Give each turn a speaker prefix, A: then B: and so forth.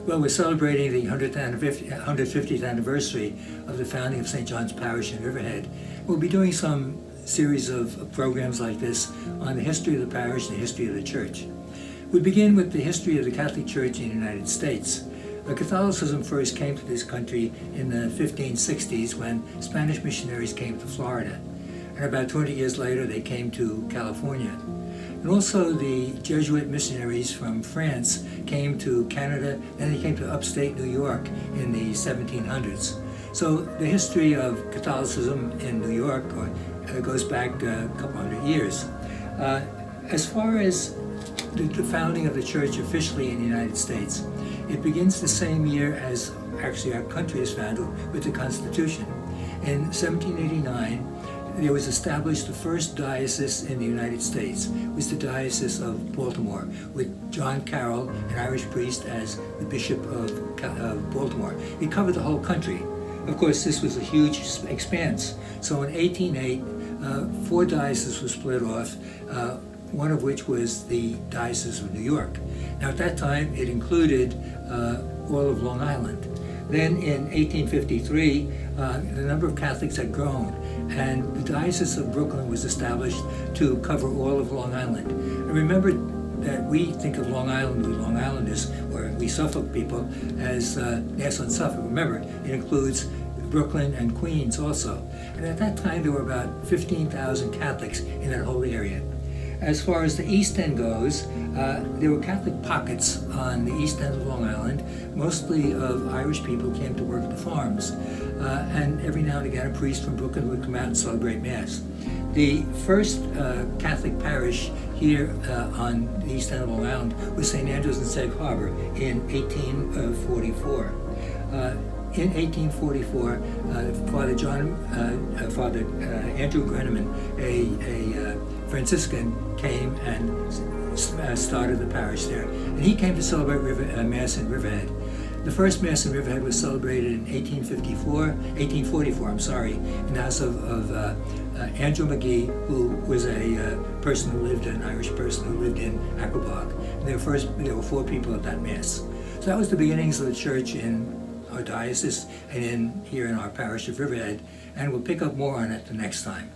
A: Well, we're celebrating the 150th anniversary of the founding of St. John's Parish in Riverhead. We'll be doing some series of programs like this on the history of the parish and the history of the church. We begin with the history of the Catholic Church in the United States. Catholicism first came to this country in the 1560s when Spanish missionaries came to Florida. And about 20 years later, they came to California. And also the Jesuit missionaries from France came to Canada, and they came to upstate New York in the 1700s. So the history of Catholicism in New York goes back a couple hundred years. As far as the founding of the church officially in the United States, it begins the same year as actually our country is founded, with the Constitution. In 1789, there was established the first diocese in the United States. It was the Diocese of Baltimore, with John Carroll, an Irish priest, as the Bishop of Baltimore. It covered the whole country. Of course, this was a huge expanse. So in 1808, 4 dioceses were split off, one of which was the Diocese of New York. Now at that time, it included all of Long Island. Then in 1853, the number of Catholics had grown, and the Diocese of Brooklyn was established to cover all of Long Island. And remember that we think of Long Island, we Long Islanders, or we Suffolk people, as Nassau and Suffolk. Remember, it includes Brooklyn and Queens also. And at that time, there were about 15,000 Catholics in that whole area. As far as the East End goes, there were Catholic pockets on the East End of Long Island, mostly of Irish people who came to work at the farms. And every now and again, a priest from Brooklyn would come out and celebrate Mass. The first Catholic parish here on the East End of Long Island was St. Andrews in Sag Harbor in 1844. In 1844, Father Andrew Greneman, a Franciscan, came and started the parish there. And he came to celebrate Mass in Riverhead. The first Mass in Riverhead was celebrated in 1844, in the house of Andrew McGee, who was a person who lived, an Irish person who lived in Aquebogue. And there were 4 people at that Mass. So that was the beginnings of the church in our diocese and here in our parish of Riverhead, and we'll pick up more on it the next time.